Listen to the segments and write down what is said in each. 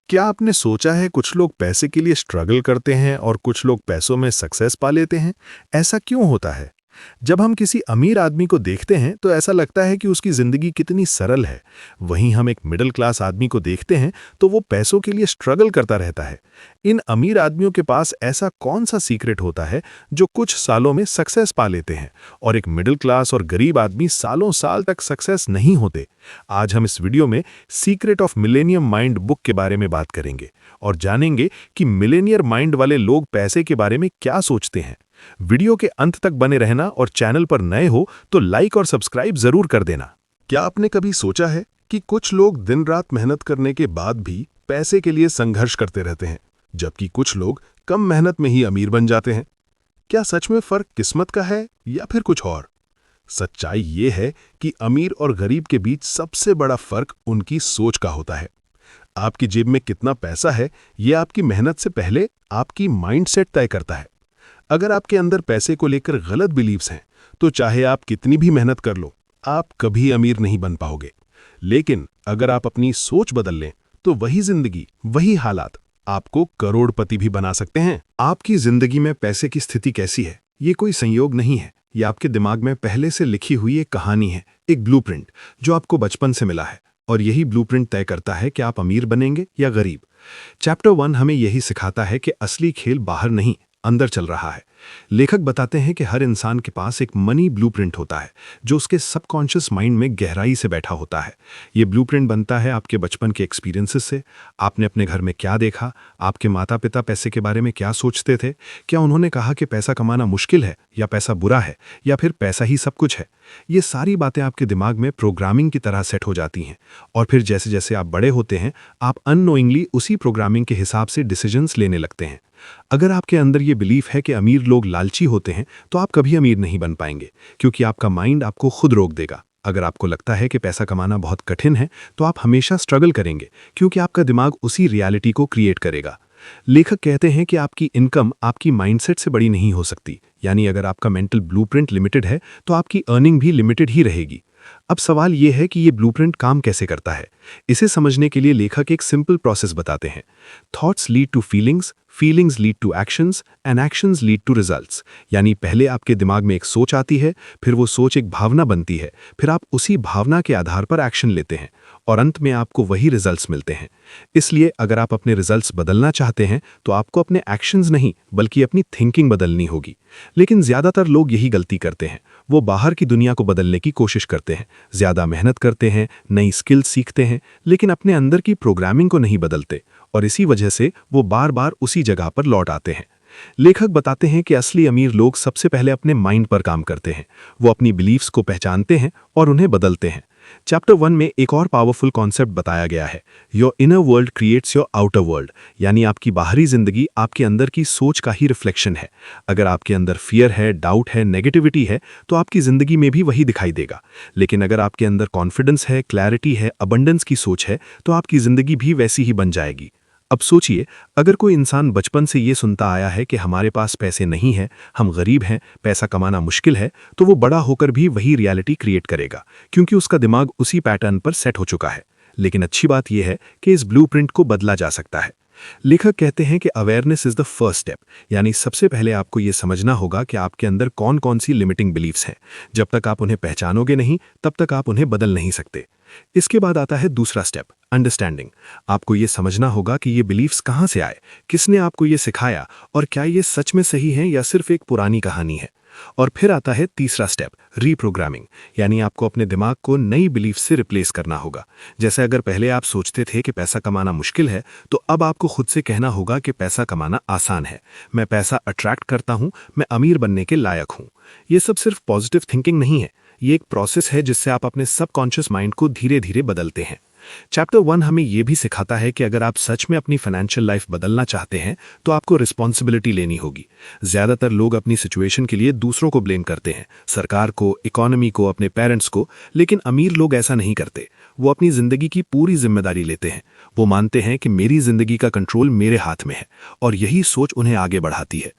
क्या आपने सोचा है कुछ लोग पैसे के लिए स्ट्रगल करते हैं और कुछ लोग पैसों में सक्सेस पा लेते हैं? ऐसा क्यों होता है? जब हम किसी अमीर आदमी को देखते हैं तो ऐसा लगता है कि उसकी जिंदगी कितनी सरल है। वहीं हम एक मिडिल क्लास आदमी को देखते हैं तो वो पैसों के लिए स्ट्रगल करता रहता है। इन अमीर आदमियों के पास ऐसा कौन सा सीक्रेट होता है जो कुछ सालों में सक्सेस पा लेते हैं और एक मिडिल क्लास और गरीब आदमी सालों साल तक सक्सेस नहीं होते? आज हम इस वीडियो में secret of millennium mind book के बारे में बात करेंगे और जानेंगे कि मिलेनियर माइंड वाले लोग पैसे के बारे में क्या सोचते हैं। वीडियो के अंत तक बने रहना और चैनल पर नए हो तो लाइक और सब्सक्राइब जरूर कर देना। क्या आपने कभी सोचा है कि कुछ लोग दिन रात मेहनत करने के बाद भी पैसे के लिए संघर्ष करते रहते हैं, जबकि कुछ लोग कम मेहनत में ही अमीर बन जाते हैं? क्या सच में फर्क किस्मत का है या फिर कुछ और? सच्चाई ये है कि अमीर और गरीब के बीच सबसे बड़ा फर्क उनकी सोच का होता है। आपकी जेब में कितना पैसा है, यह आपकी मेहनत से पहले आपकी माइंडसेट तय करता है। अगर आपके अंदर पैसे को लेकर गलत बिलीव्स हैं, तो चाहे आप कितनी भी मेहनत कर लो, आप कभी अमीर नहीं बन पाओगे। लेकिन अगर आप अपनी सोच बदल लें, तो वही जिंदगी, वही हालात आपको करोड़पति भी बना सकते हैं। आपकी जिंदगी में पैसे की स्थिति कैसी है, ये कोई संयोग नहीं है। ये आपके दिमाग में पहले से लिखी हुई एक कहानी है, एक ब्लूप्रिंट जो आपको बचपन से मिला है। और यही ब्लूप्रिंट तय करता है कि आप अमीर बनेंगे या गरीब। चैप्टर 1 हमें यही सिखाता है कि असली खेल बाहर नहीं, अंदर चल रहा है। लेखक बताते हैं कि हर इंसान के पास एक मनी ब्लूप्रिंट होता है जो उसके सबकॉन्शियस माइंड में गहराई से बैठा होता है। ये ब्लूप्रिंट बनता है आपके बचपन के एक्सपीरियंसेस से। आपने अपने घर में क्या देखा, आपके माता पिता पैसे के बारे में क्या सोचते थे, क्या उन्होंने कहा कि पैसा कमाना मुश्किल है या पैसा बुरा है या फिर पैसा ही सब कुछ है। ये सारी बातें आपके दिमाग में प्रोग्रामिंग की तरह सेट हो जाती हैं और फिर जैसे जैसे आप बड़े होते हैं, आप अननोइंगली उसी प्रोग्रामिंग के हिसाब से डिसीजंस लेने लगते हैं। अगर आपके अंदर ये बिलीफ है कि अमीर लोग लालची होते हैं, तो आप कभी अमीर नहीं बन पाएंगे, क्योंकि आपका माइंड आपको खुद रोक देगा। अगर आपको लगता है कि पैसा कमाना बहुत कठिन है, तो आप हमेशा स्ट्रगल करेंगे, क्योंकि आपका दिमाग उसी रियलिटी को क्रिएट करेगा। लेखक कहते हैं कि आपकी इनकम आपकी माइंडसेट से बड़ी नहीं हो सकती। यानी अगर आपका मेंटल ब्लूप्रिंट लिमिटेड है, तो आपकी अर्निंग भी लिमिटेड ही रहेगी। अब सवाल यह है कि ये ब्लूप्रिंट काम कैसे करता है। इसे समझने के लिए लेखक एक सिंपल प्रोसेस बताते हैं। Thoughts lead to feelings, feelings lead to actions and actions lead to results. यानी पहले आपके दिमाग में एक सोच आती है, फिर वो सोच एक भावना बनती है, फिर आप उसी भावना के आधार पर एक्शन लेते हैं और अंत में आपको वही रिजल्ट्स मिलते हैं। इसलिए अगर आप अपने रिजल्ट्स बदलना चाहते हैं, तो आपको अपने एक्शंस नहीं बल्कि अपनी थिंकिंग बदलनी होगी। लेकिन ज्यादातर लोग यही गलती करते हैं। वो बाहर की दुनिया को बदलने की कोशिश करते हैं, ज्यादा मेहनत करते हैं, नई स्किल सीखते हैं, लेकिन अपने अंदर की प्रोग्रामिंग को नहीं बदलते और इसी वजह से वो बार बार उसी जगह पर लौट आते हैं। लेखक बताते हैं कि असली अमीर लोग सबसे पहले अपने माइंड पर काम करते हैं। वो अपनी बिलीफ्स को पहचानते हैं और उन्हें बदलते हैं। चैप्टर 1 में एक और पावरफुल कॉन्सेप्ट बताया गया है, your inner world creates your outer world. यानी आपकी बाहरी जिंदगी आपके अंदर की सोच का ही रिफ्लेक्शन है। अगर आपके अंदर फियर है, डाउट है, नेगेटिविटी है, तो आपकी जिंदगी में भी वही दिखाई देगा। लेकिन अगर आपके अंदर कॉन्फिडेंस है, क्लैरिटी है, अबंडेंस की सोच है, तो आपकी जिंदगी भी वैसी ही बन जाएगी। अब सोचिए, अगर कोई इंसान बचपन से ये सुनता आया है कि हमारे पास पैसे नहीं है, हम गरीब हैं, पैसा कमाना मुश्किल है, तो वो बड़ा होकर भी वही रियलिटी क्रिएट करेगा, क्योंकि उसका दिमाग उसी पैटर्न पर सेट हो चुका है। लेकिन अच्छी बात यह है कि इस ब्लूप्रिंट को बदला जा सकता है। लेखक कहते हैं कि awareness is the first step. यानी सबसे पहले आपको यह समझना होगा कि आपके अंदर कौन कौन सी लिमिटिंग बिलीफ्स हैं। जब तक आप उन्हें पहचानोगे नहीं, तब तक आप उन्हें बदल नहीं सकते। इसके बाद आता है दूसरा स्टेप, अंडरस्टैंडिंग। आपको ये समझना होगा कि ये बिलीफ्स कहाँ से आए, किसने आपको ये सिखाया और क्या ये सच में सही है या सिर्फ एक पुरानी कहानी है। और फिर आता है तीसरा स्टेप, रीप्रोग्रामिंग। यानी आपको अपने दिमाग को नई बिलीफ से रिप्लेस करना होगा। जैसे अगर पहले आप सोचते थे कि पैसा कमाना मुश्किल है, तो अब आपको खुद से कहना होगा कि पैसा कमाना आसान है, मैं पैसा अट्रैक्ट करता हूं, मैं अमीर बनने के लायक हूं। ये सब सिर्फ पॉजिटिव थिंकिंग नहीं है, ये एक प्रोसेस है जिससे आप अपने सबकॉन्शियस माइंड को धीरे धीरे बदलते हैं। चैप्टर 1 हमें यह भी सिखाता है कि अगर आप सच में अपनी फाइनेंशियल लाइफ बदलना चाहते हैं, तो आपको रिस्पॉन्सिबिलिटी लेनी होगी। ज्यादातर लोग अपनी सिचुएशन के लिए दूसरों को ब्लेम करते हैं, सरकार को, इकोनॉमी को, अपने पेरेंट्स को। लेकिन अमीर लोग ऐसा नहीं करते। वो अपनी जिंदगी की पूरी जिम्मेदारी लेते हैं। वो मानते हैं कि मेरी जिंदगी का कंट्रोल मेरे हाथ में है और यही सोच उन्हें आगे बढ़ाती है।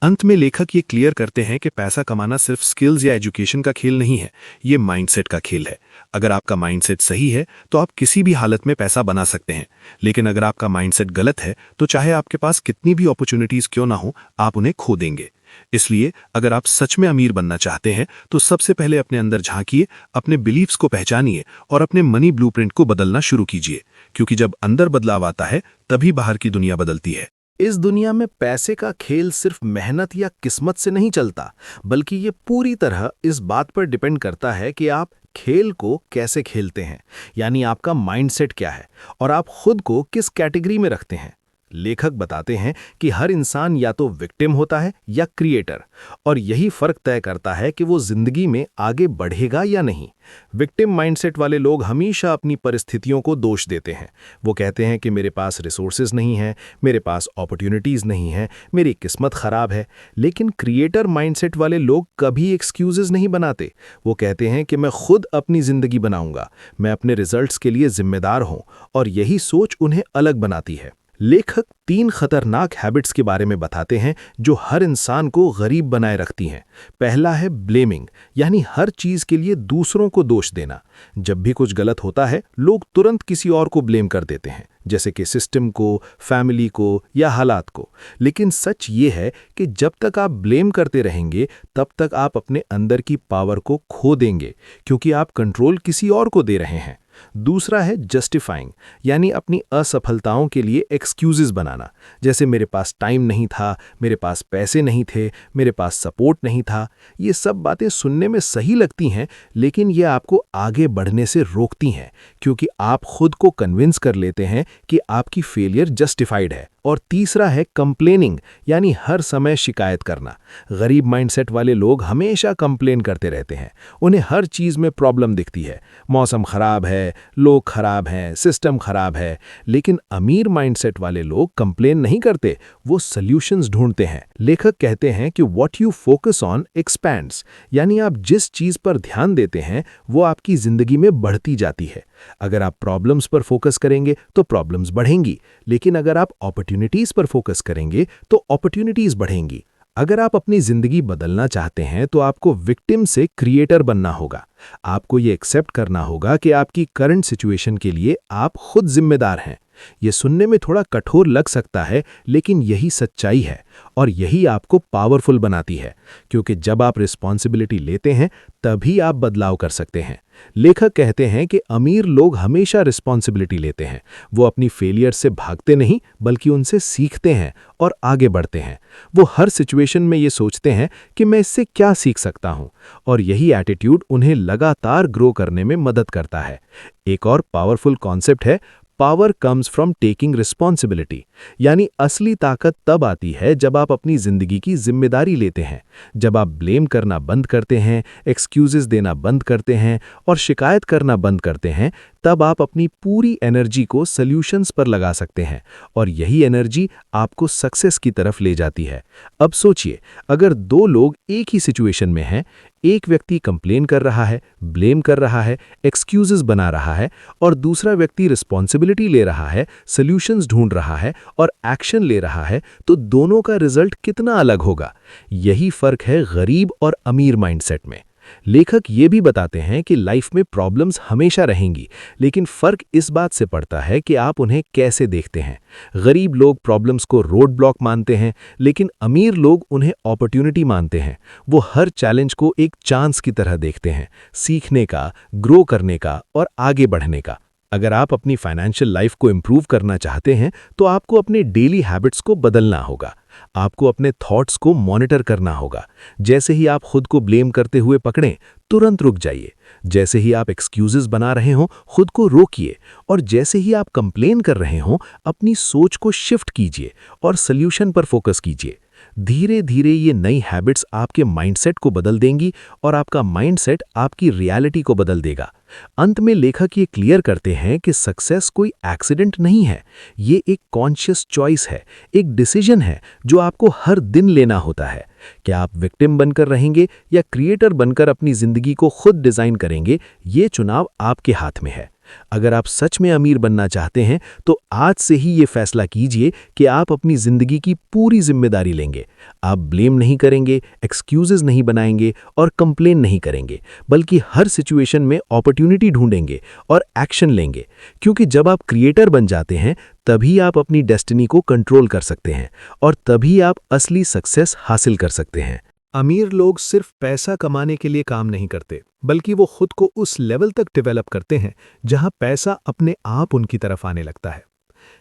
अंत में लेखक ये क्लियर करते हैं कि पैसा कमाना सिर्फ स्किल्स या एजुकेशन का खेल नहीं है, ये माइंडसेट का खेल है। अगर आपका माइंडसेट सही है तो आप किसी भी हालत में पैसा बना सकते हैं, लेकिन अगर आपका माइंडसेट गलत है तो चाहे आपके पास कितनी भी अपॉर्चुनिटीज क्यों ना हो, आप उन्हें खो देंगे। इसलिए अगर आप सच में अमीर बनना चाहते हैं तो सबसे पहले अपने अंदर झांकिए, अपने बिलीफ्स को पहचानिए और अपने मनी ब्लूप्रिंट को बदलना शुरू कीजिए, क्योंकि जब अंदर बदलाव आता है तभी बाहर की दुनिया बदलती है। इस दुनिया में पैसे का खेल सिर्फ मेहनत या किस्मत से नहीं चलता, बल्कि ये पूरी तरह इस बात पर डिपेंड करता है कि आप खेल को कैसे खेलते हैं, यानी आपका माइंडसेट क्या है और आप खुद को किस कैटेगरी में रखते हैं। लेखक बताते हैं कि हर इंसान या तो विक्टिम होता है या क्रिएटर, और यही फर्क तय करता है कि वो जिंदगी में आगे बढ़ेगा या नहीं। विक्टिम माइंडसेट वाले लोग हमेशा अपनी परिस्थितियों को दोष देते हैं। वो कहते हैं कि मेरे पास रिसोर्सेज नहीं है, मेरे पास अपॉर्चुनिटीज़ नहीं है, मेरी किस्मत खराब है। लेकिन क्रिएटर माइंडसेट वाले लोग कभी एक्सक्यूजेज नहीं बनाते। वो कहते हैं कि मैं खुद अपनी ज़िंदगी बनाऊंगा, मैं अपने रिजल्ट्स के लिए जिम्मेदार हूं, और यही सोच उन्हें अलग बनाती है। लेखक 3 खतरनाक हैबिट्स के बारे में बताते हैं जो हर इंसान को गरीब बनाए रखती हैं। पहला है ब्लेमिंग, यानी हर चीज़ के लिए दूसरों को दोष देना। जब भी कुछ गलत होता है, लोग तुरंत किसी और को ब्लेम कर देते हैं, जैसे कि सिस्टम को, फैमिली को या हालात को। लेकिन सच ये है कि जब तक आप ब्लेम करते रहेंगे, तब तक आप अपने अंदर की पावर को खो देंगे, क्योंकि आप कंट्रोल किसी और को दे रहे हैं। दूसरा है जस्टिफाइंग, यानी अपनी असफलताओं के लिए एक्सक्यूजेस बनाना, जैसे मेरे पास टाइम नहीं था, मेरे पास पैसे नहीं थे, मेरे पास सपोर्ट नहीं था। ये सब बातें सुनने में सही लगती हैं, लेकिन ये आपको आगे बढ़ने से रोकती हैं, क्योंकि आप खुद को कन्विंस कर लेते हैं कि आपकी फेलियर जस्टिफाइड है। और तीसरा है कंप्लेनिंग, यानी हर समय शिकायत करना। गरीब माइंडसेट वाले लोग हमेशा कंप्लेन करते रहते हैं। उन्हें हर चीज़ में प्रॉब्लम दिखती है, मौसम खराब है, लोग खराब हैं, सिस्टम खराब है। लेकिन अमीर माइंडसेट वाले लोग कंप्लेन नहीं करते, वो सॉल्यूशंस ढूंढते हैं। लेखक कहते हैं कि what you focus on expands, यानी आप जिस चीज़ पर ध्यान देते हैं वो आपकी ज़िंदगी में बढ़ती जाती है। अगर आप प्रॉब्लम्स पर फोकस करेंगे तो प्रॉब्लम्स बढ़ेंगी, लेकिन अगर आप अपॉर्चुनिटीज़ पर फोकस करेंगे तो अपॉर्चुनिटीज़ बढ़ेंगी। अगर आप अपनी ज़िंदगी बदलना चाहते हैं तो आपको विक्टिम से क्रिएटर बनना होगा। आपको ये एक्सेप्ट करना होगा कि आपकी करंट सिचुएशन के लिए आप खुद जिम्मेदार हैं। ये सुनने में थोड़ा कठोर लग सकता है, लेकिन यही सच्चाई है, और यही आपको पावरफुल बनाती है, क्योंकि जब आप रिस्पॉन्सिबिलिटी लेते हैं तभी आप बदलाव कर सकते हैं। लेखक कहते हैं कि अमीर लोग हमेशा रिस्पॉन्सिबिलिटी लेते हैं। वो अपनी फेलियर से भागते नहीं, बल्कि उनसे सीखते हैं और आगे बढ़ते हैं। वो हर सिचुएशन में ये सोचते हैं कि मैं इससे क्या सीख सकता हूँ, और यही एटीट्यूड उन्हें लगातार ग्रो करने में मदद करता है। एक और पावरफुल कॉन्सेप्ट है power comes from taking responsibility, यानी असली ताकत तब आती है जब आप अपनी जिंदगी की जिम्मेदारी लेते हैं। जब आप ब्लेम करना बंद करते हैं, एक्सक्यूजेस देना बंद करते हैं और शिकायत करना बंद करते हैं, तब आप अपनी पूरी एनर्जी को सॉल्यूशंस पर लगा सकते हैं, और यही एनर्जी आपको सक्सेस की तरफ ले जाती है। अब सोचिए, अगर 2 लोग एक ही सिचुएशन में हैं, एक व्यक्ति कंप्लेन कर रहा है, ब्लेम कर रहा है, एक्सक्यूजेस बना रहा है, और दूसरा व्यक्ति रिस्पॉन्सिबिलिटी ले रहा है, सॉल्यूशंस ढूंढ रहा है और एक्शन ले रहा है, तो दोनों का रिजल्ट कितना अलग होगा। यही फर्क है गरीब और अमीर माइंडसेट में। लेखक ये भी बताते हैं कि लाइफ में प्रॉब्लम्स हमेशा रहेंगी, लेकिन फर्क इस बात से पड़ता है कि आप उन्हें कैसे देखते हैं। गरीब लोग प्रॉब्लम्स को रोड ब्लॉक मानते हैं, लेकिन अमीर लोग उन्हें अपॉर्चुनिटी मानते हैं। वो हर चैलेंज को एक चांस की तरह देखते हैं, सीखने का, ग्रो करने का और आगे बढ़ने का। अगर आप अपनी फाइनेंशियल लाइफ को इम्प्रूव करना चाहते हैं तो आपको अपने डेली हैबिट्स को बदलना होगा। आपको अपने थॉट्स को मॉनिटर करना होगा। जैसे ही आप खुद को ब्लेम करते हुए पकड़ें, तुरंत रुक जाइए। जैसे ही आप एक्सक्यूजेस बना रहे हों, खुद को रोकिए, और जैसे ही आप कंप्लेन कर रहे हों, अपनी सोच को शिफ्ट कीजिए और सॉल्यूशन पर फोकस कीजिए। धीरे धीरे ये नई हैबिट्स आपके माइंडसेट को बदल देंगी और आपका माइंडसेट आपकी रियलिटी को बदल देगा। अंत में लेखक ये क्लियर करते हैं कि सक्सेस कोई एक्सीडेंट नहीं है, ये एक कॉन्शियस चॉइस है, एक डिसीजन है जो आपको हर दिन लेना होता है। क्या आप विक्टिम बनकर रहेंगे या क्रिएटर बनकर अपनी जिंदगी को खुद डिजाइन करेंगे, ये चुनाव आपके हाथ में है। अगर आप सच में अमीर बनना चाहते हैं तो आज से ही ये फैसला कीजिए कि आप अपनी जिंदगी की पूरी जिम्मेदारी लेंगे। आप ब्लेम नहीं करेंगे, एक्सक्यूजेस नहीं बनाएंगे और कंप्लेन नहीं करेंगे, बल्कि हर सिचुएशन में अपॉर्चुनिटी ढूंढेंगे और एक्शन लेंगे। क्योंकि जब आप क्रिएटर बन जाते हैं तभी आप अपनी डेस्टिनी को कंट्रोल कर सकते हैं और तभी आप असली सक्सेस हासिल कर सकते हैं। अमीर लोग सिर्फ पैसा कमाने के लिए काम नहीं करते, बल्कि वो खुद को उस लेवल तक डेवलप करते हैं जहां पैसा अपने आप उनकी तरफ आने लगता है।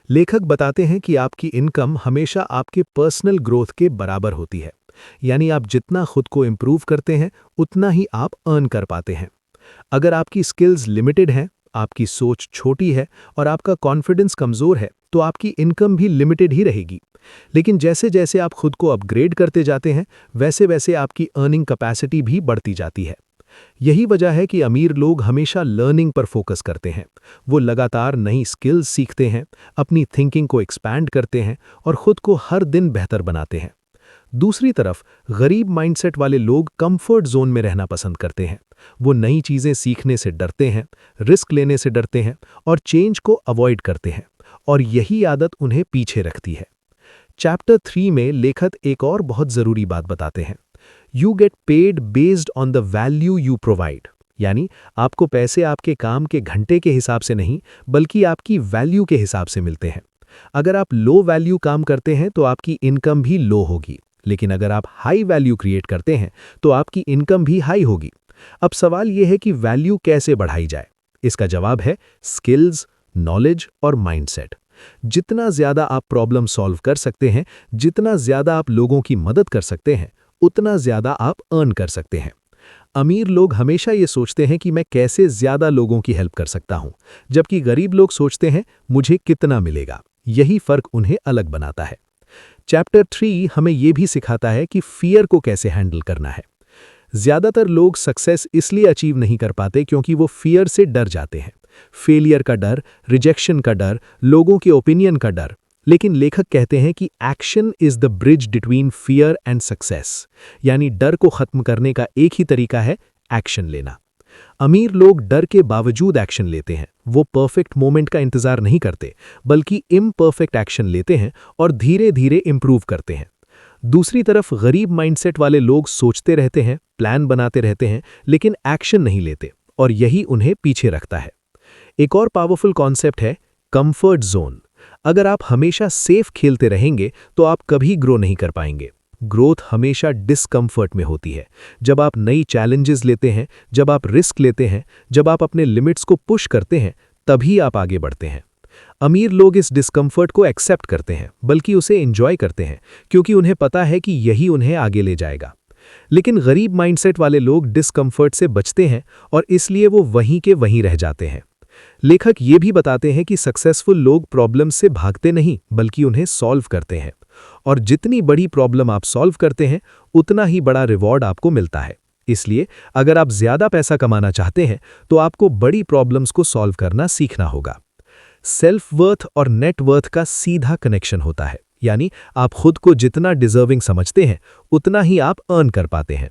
लेखक बताते हैं कि आपकी इनकम हमेशा आपके पर्सनल ग्रोथ के बराबर होती है, यानी आप जितना खुद को इम्प्रूव करते हैं उतना ही आप अर्न कर पाते हैं। अगर आपकी स्किल्स लिमिटेड हैं, आपकी सोच छोटी है और आपका कॉन्फिडेंस कमज़ोर है, तो आपकी इनकम भी लिमिटेड ही रहेगी। लेकिन जैसे जैसे आप खुद को अपग्रेड करते जाते हैं, वैसे वैसे आपकी अर्निंग कैपेसिटी भी बढ़ती जाती है। यही वजह है कि अमीर लोग हमेशा लर्निंग पर फोकस करते हैं। वो लगातार नई स्किल्स सीखते हैं, अपनी थिंकिंग को एक्सपैंड करते हैं और खुद को हर दिन बेहतर बनाते हैं। दूसरी तरफ गरीब माइंडसेट वाले लोग कंफर्ट जोन में रहना पसंद करते हैं। वो नई चीज़ें सीखने से डरते हैं, रिस्क लेने से डरते हैं और चेंज को अवॉइड करते हैं, और यही आदत उन्हें पीछे रखती है। चैप्टर 3 में लेखक एक और बहुत ज़रूरी बात बताते हैं। You get paid based on the value you provide, यानी आपको पैसे आपके काम के घंटे के हिसाब से नहीं, बल्कि आपकी वैल्यू के हिसाब से मिलते हैं। अगर आप लो वैल्यू काम करते हैं तो आपकी इनकम भी लो होगी, लेकिन अगर आप हाई वैल्यू क्रिएट करते हैं तो आपकी इनकम भी हाई होगी। अब सवाल यह है कि वैल्यू कैसे बढ़ाई जाए। इसका जवाब है स्किल्स, नॉलेज और माइंडसेट। जितना ज़्यादा आप प्रॉब्लम सॉल्व कर सकते हैं, जितना ज़्यादा आप लोगों की मदद कर सकते हैं, उतना ज़्यादा आप अर्न कर सकते हैं। अमीर लोग हमेशा ये सोचते हैं कि मैं कैसे ज़्यादा लोगों की हेल्प कर सकता हूं, जबकि गरीब लोग सोचते हैं मुझे कितना मिलेगा। यही फ़र्क उन्हें अलग बनाता है। चैप्टर 3 हमें यह भी सिखाता है कि फियर को कैसे हैंडल करना है। ज़्यादातर लोग सक्सेस इसलिए अचीव नहीं कर पाते क्योंकि वो फियर से डर जाते हैं। फेलियर का डर, रिजेक्शन का डर, लोगों के ओपिनियन का डर। लेकिन लेखक कहते हैं कि action is the bridge between fear and success, यानी डर को खत्म करने का एक ही तरीका है एक्शन लेना। अमीर लोग डर के बावजूद एक्शन लेते हैं। वो परफेक्ट मोमेंट का इंतजार नहीं करते, बल्कि इम्परफेक्ट एक्शन लेते हैं और धीरे धीरे इंप्रूव करते हैं। दूसरी तरफ गरीब माइंडसेट वाले लोग सोचते रहते हैं, प्लान बनाते रहते हैं, लेकिन एक्शन नहीं लेते, और यही उन्हें पीछे रखता है। एक और पावरफुल कॉन्सेप्ट है कंफर्ट जोन। अगर आप हमेशा सेफ खेलते रहेंगे तो आप कभी ग्रो नहीं कर पाएंगे। ग्रोथ हमेशा डिस्कम्फर्ट में होती है। जब आप नई चैलेंजेस लेते हैं, जब आप रिस्क लेते हैं, जब आप अपने लिमिट्स को पुश करते हैं, तभी आप आगे बढ़ते हैं। अमीर लोग इस डिस्कम्फर्ट को एक्सेप्ट करते हैं, बल्कि उसे एंजॉय करते हैं, क्योंकि उन्हें पता है कि यही उन्हें आगे ले जाएगा। लेकिन गरीब माइंडसेट वाले लोग डिस्कम्फर्ट से बचते हैं और इसलिए वो वहीं के वहीं रह जाते हैं। लेखक ये भी बताते हैं कि सक्सेसफुल लोग प्रॉब्लम से भागते नहीं, बल्कि उन्हें सॉल्व करते हैं, और जितनी बड़ी प्रॉब्लम आप सॉल्व करते हैं उतना ही बड़ा रिवॉर्ड आपको मिलता है। इसलिए अगर आप ज़्यादा पैसा कमाना चाहते हैं तो आपको बड़ी प्रॉब्लम्स को सॉल्व करना सीखना होगा। सेल्फ वर्थ और नेट वर्थ का सीधा कनेक्शन होता है, यानी आप खुद को जितना डिजर्विंग समझते हैं उतना ही आप अर्न कर पाते हैं।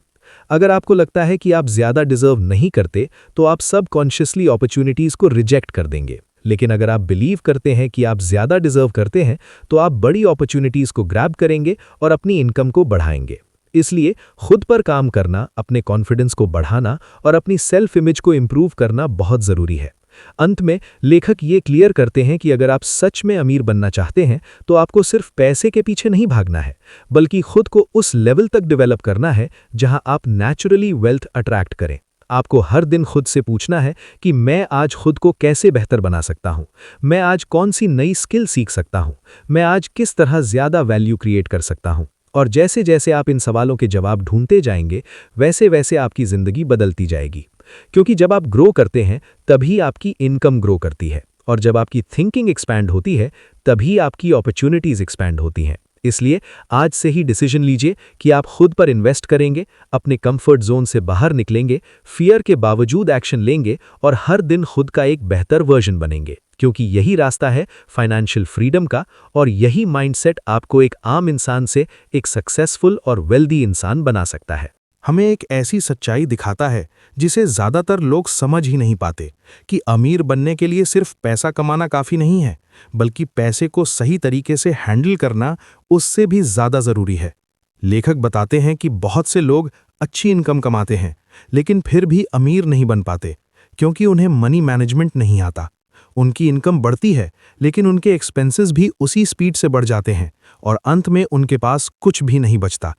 अगर आपको लगता है कि आप ज़्यादा डिजर्व नहीं करते तो आप सबकॉन्शियसली अपॉर्चुनिटीज़ को रिजेक्ट कर देंगे। लेकिन अगर आप बिलीव करते हैं कि आप ज़्यादा डिजर्व करते हैं तो आप बड़ी अपॉर्चुनिटीज़ को ग्रैब करेंगे और अपनी इनकम को बढ़ाएंगे। इसलिए खुद पर काम करना, अपने कॉन्फिडेंस को बढ़ाना और अपनी सेल्फ इमेज को इम्प्रूव करना बहुत ज़रूरी है। अंत में लेखक ये क्लियर करते हैं कि अगर आप सच में अमीर बनना चाहते हैं तो आपको सिर्फ पैसे के पीछे नहीं भागना है, बल्कि खुद को उस लेवल तक डेवलप करना है जहां आप नेचुरली वेल्थ अट्रैक्ट करें। आपको हर दिन खुद से पूछना है कि मैं आज खुद को कैसे बेहतर बना सकता हूं, मैं आज कौन सी नई स्किल सीख सकता हूं, मैं आज किस तरह ज़्यादा वैल्यू क्रिएट कर सकता हूं। और जैसे जैसे आप इन सवालों के जवाब ढूंढते जाएंगे, वैसे वैसे आपकी ज़िंदगी बदलती जाएगी। क्योंकि जब आप ग्रो करते हैं तभी आपकी इनकम ग्रो करती है, और जब आपकी थिंकिंग एक्सपैंड होती है तभी आपकी अपॉर्चुनिटीज़ एक्सपैंड होती हैं। इसलिए आज से ही डिसीजन लीजिए कि आप खुद पर इन्वेस्ट करेंगे, अपने कंफर्ट जोन से बाहर निकलेंगे, फियर के बावजूद एक्शन लेंगे और हर दिन खुद का एक बेहतर वर्जन बनेंगे, क्योंकि यही रास्ता है फाइनेंशियल फ्रीडम का, और यही माइंडसेट आपको एक आम इंसान से एक सक्सेसफुल और वेल्दी इंसान बना सकता है। हमें एक ऐसी सच्चाई दिखाता है जिसे ज़्यादातर लोग समझ ही नहीं पाते कि अमीर बनने के लिए सिर्फ पैसा कमाना काफ़ी नहीं है, बल्कि पैसे को सही तरीके से हैंडल करना उससे भी ज़्यादा ज़रूरी है। लेखक बताते हैं कि बहुत से लोग अच्छी इनकम कमाते हैं, लेकिन फिर भी अमीर नहीं बन पाते, क्योंकि उन्हें मनी मैनेजमेंट नहीं आता। उनकी इनकम बढ़ती है, लेकिन उनके एक्सपेंसेस भी उसी स्पीड से बढ़ जाते हैं और अंत में उनके पास कुछ भी नहीं बचता।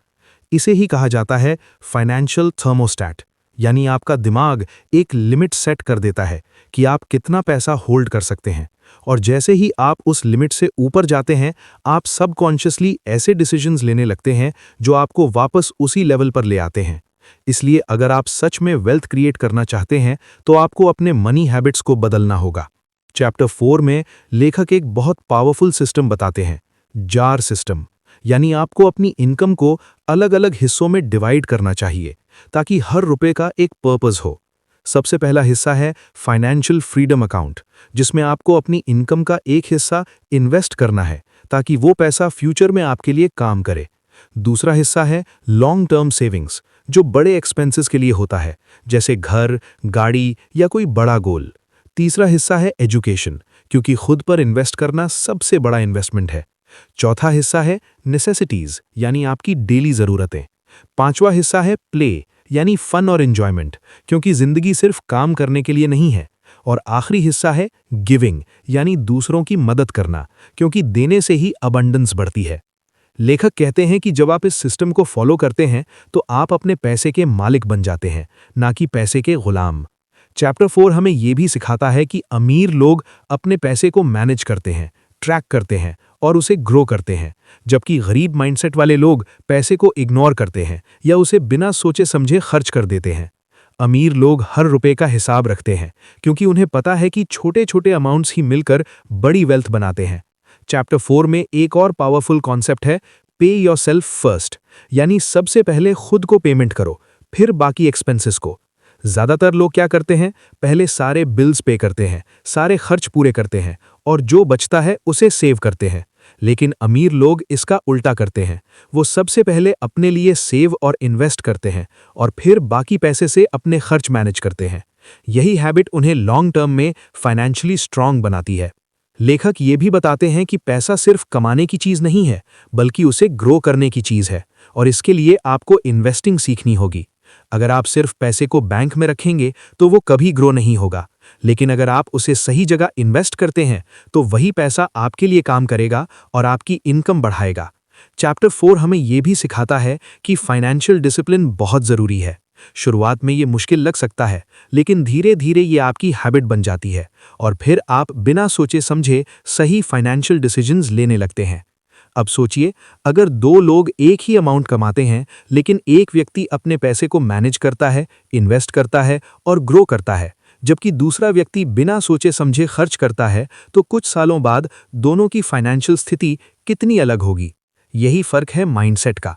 इसे ही कहा जाता है फाइनेंशियल थर्मोस्टैट, यानी आपका दिमाग एक लिमिट सेट कर देता है कि आप कितना पैसा होल्ड कर सकते हैं, और जैसे ही आप उस लिमिट से ऊपर जाते हैं, आप सबकॉन्शियसली ऐसे डिसीजंस लेने लगते हैं जो आपको वापस उसी लेवल पर ले आते हैं। इसलिए अगर आप सच में वेल्थ क्रिएट करना चाहते हैं, तो आपको अपने मनी हैबिट्स को बदलना होगा। चैप्टर 4 में लेखक एक बहुत पावरफुल सिस्टम बताते हैं, जार सिस्टम, यानी आपको अपनी इनकम को अलग अलग हिस्सों में डिवाइड करना चाहिए ताकि हर रुपए का एक पर्पस हो। सबसे पहला हिस्सा है फाइनेंशियल फ्रीडम अकाउंट, जिसमें आपको अपनी इनकम का एक हिस्सा इन्वेस्ट करना है ताकि वो पैसा फ्यूचर में आपके लिए काम करे। दूसरा हिस्सा है लॉन्ग टर्म सेविंग्स, जो बड़े एक्सपेंसेस के लिए होता है, जैसे घर, गाड़ी या कोई बड़ा गोल। तीसरा हिस्सा है एजुकेशन, क्योंकि खुद पर इन्वेस्ट करना सबसे बड़ा इन्वेस्टमेंट है। चौथा हिस्सा है नेसेसिटीज, यानी आपकी डेली ज़रूरतें। पांचवा हिस्सा है प्ले, यानी फन और एंजॉयमेंट, क्योंकि जिंदगी सिर्फ काम करने के लिए नहीं है। और आखिरी हिस्सा है गिविंग, यानी दूसरों की मदद करना, क्योंकि देने से ही अबंडेंस बढ़ती है। लेखक कहते हैं कि जब आप इस सिस्टम को फॉलो करते हैं तो आप अपने पैसे के मालिक बन जाते हैं, ना कि पैसे के गुलाम। चैप्टर 4 हमें यह भी सिखाता है कि अमीर लोग अपने पैसे को मैनेज करते हैं, ट्रैक करते हैं और उसे ग्रो करते हैं, जबकि गरीब माइंडसेट वाले लोग पैसे को इग्नोर करते हैं या उसे बिना सोचे समझे खर्च कर देते हैं। अमीर लोग हर रुपए का हिसाब रखते हैं, क्योंकि उन्हें पता है कि छोटे छोटे अमाउंट्स ही मिलकर बड़ी वेल्थ बनाते हैं। चैप्टर 4 में एक और पावरफुल कॉन्सेप्ट है पे योरसेल्फ फर्स्ट, यानी सबसे पहले खुद को पेमेंट करो, फिर बाकी एक्सपेंसेस को। ज़्यादातर लोग क्या करते हैं, पहले सारे बिल्स पे करते हैं, सारे खर्च पूरे करते हैं और जो बचता है उसे सेव करते हैं। लेकिन अमीर लोग इसका उल्टा करते हैं, वो सबसे पहले अपने लिए सेव और इन्वेस्ट करते हैं और फिर बाकी पैसे से अपने खर्च मैनेज करते हैं। यही हैबिट उन्हें लॉन्ग टर्म में फाइनेंशियली स्ट्रांग बनाती है। लेखक ये भी बताते हैं कि पैसा सिर्फ कमाने की चीज़ नहीं है, बल्कि उसे ग्रो करने की चीज़ है, और इसके लिए आपको इन्वेस्टिंग सीखनी होगी। अगर आप सिर्फ पैसे को बैंक में रखेंगे तो वो कभी ग्रो नहीं होगा, लेकिन अगर आप उसे सही जगह इन्वेस्ट करते हैं तो वही पैसा आपके लिए काम करेगा और आपकी इनकम बढ़ाएगा। चैप्टर 4 हमें यह भी सिखाता है कि फाइनेंशियल डिसिप्लिन बहुत ज़रूरी है। शुरुआत में ये मुश्किल लग सकता है, लेकिन धीरे धीरे ये आपकी हैबिट बन जाती है और फिर आप बिना सोचे समझे सही फाइनेंशियल डिसीजंस लेने लगते हैं। अब सोचिए, अगर दो लोग एक ही अमाउंट कमाते हैं, लेकिन एक व्यक्ति अपने पैसे को मैनेज करता है, इन्वेस्ट करता है और ग्रो करता है, जबकि दूसरा व्यक्ति बिना सोचे समझे खर्च करता है, तो कुछ सालों बाद दोनों की फाइनेंशियल स्थिति कितनी अलग होगी। यही फर्क है माइंडसेट का।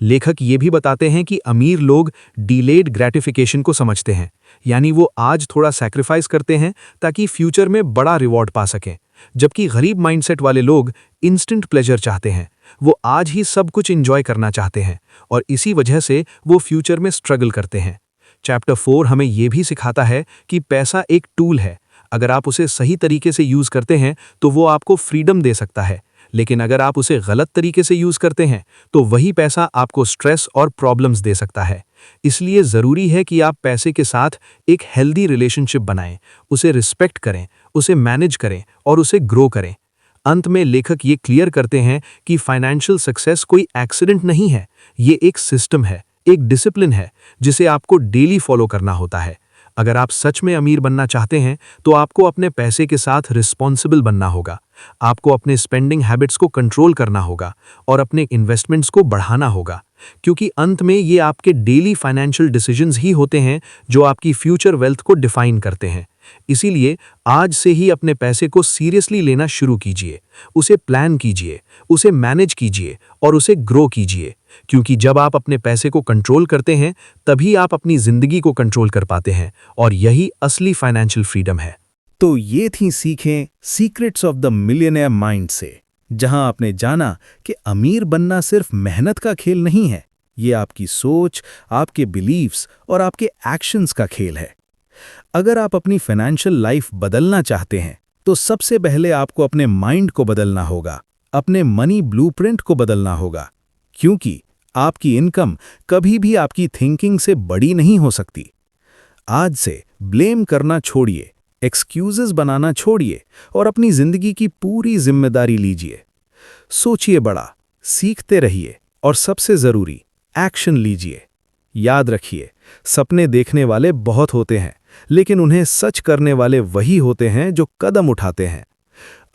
लेखक ये भी बताते हैं कि अमीर लोग डिलेड ग्रेटिफिकेशन को समझते हैं, यानी वो आज थोड़ा सैक्रिफाइस करते हैं ताकि फ्यूचर में बड़ा रिवॉर्ड पा सकें, जबकि गरीब माइंडसेट वाले लोग इंस्टेंट प्लेजर चाहते हैं। वो आज ही सब कुछ एंजॉय करना चाहते हैं और इसी वजह से वो फ्यूचर में स्ट्रगल करते हैं। चैप्टर 4 हमें यह भी सिखाता है कि पैसा एक टूल है। अगर आप उसे सही तरीके से यूज़ करते हैं तो वो आपको फ्रीडम दे सकता है, लेकिन अगर आप उसे गलत तरीके से यूज़ करते हैं तो वही पैसा आपको स्ट्रेस और प्रॉब्लम्स दे सकता है। इसलिए ज़रूरी है कि आप पैसे के साथ एक हेल्दी रिलेशनशिप बनाएं, उसे रिस्पेक्ट करें, उसे मैनेज करें और उसे ग्रो करें। अंत में लेखक ये क्लियर करते हैं कि फाइनेंशियल सक्सेस कोई एक्सीडेंट नहीं है, ये एक सिस्टम है, एक डिसिप्लिन है जिसे आपको डेली फॉलो करना होता है। अगर आप सच में अमीर बनना चाहते हैं तो आपको अपने पैसे के साथ रिस्पॉन्सिबल बनना होगा। आपको अपने स्पेंडिंग हैबिट्स को कंट्रोल करना होगा और अपने इन्वेस्टमेंट्स को बढ़ाना होगा, क्योंकि अंत में ये आपके डेली फाइनेंशियल डिसीजंस ही होते हैं जो आपकी फ्यूचर वेल्थ को डिफाइन करते हैं। इसीलिए आज से ही अपने पैसे को सीरियसली लेना शुरू कीजिए, उसे प्लान कीजिए, उसे मैनेज कीजिए और उसे ग्रो कीजिए, क्योंकि जब आप अपने पैसे को कंट्रोल करते हैं तभी आप अपनी जिंदगी को कंट्रोल कर पाते हैं, और यही असली फाइनेंशियल फ्रीडम है। तो ये थी सीखें secrets of the millionaire mind से, जहां आपने जाना कि अमीर बनना सिर्फ मेहनत का खेल नहीं है, ये आपकी सोच, आपके बिलीव्स और आपके एक्शंस का खेल है। अगर आप अपनी फाइनेंशियल लाइफ बदलना चाहते हैं, तो सबसे पहले आपको अपने माइंड को बदलना होगा, अपने मनी ब्लूप्रिंट को बदलना होगा, क्योंकि आपकी इनकम कभी भी आपकी थिंकिंग से बड़ी नहीं हो सकती। आज से ब्लेम करना छोड़िए, एक्सक्यूजेस बनाना छोड़िए और अपनी जिंदगी की पूरी जिम्मेदारी लीजिए। सोचिए बड़ा, सीखते रहिए और सबसे जरूरी, एक्शन लीजिए। याद रखिए, सपने देखने वाले बहुत होते हैं, लेकिन उन्हें सच करने वाले वही होते हैं जो कदम उठाते हैं।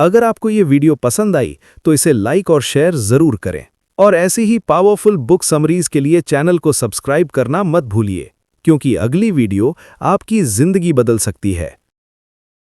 अगर आपको ये वीडियो पसंद आई तो इसे लाइक और शेयर जरूर करें, और ऐसी ही पावरफुल बुक समरीज के लिए चैनल को सब्सक्राइब करना मत भूलिए, क्योंकि अगली वीडियो आपकी जिंदगी बदल सकती है।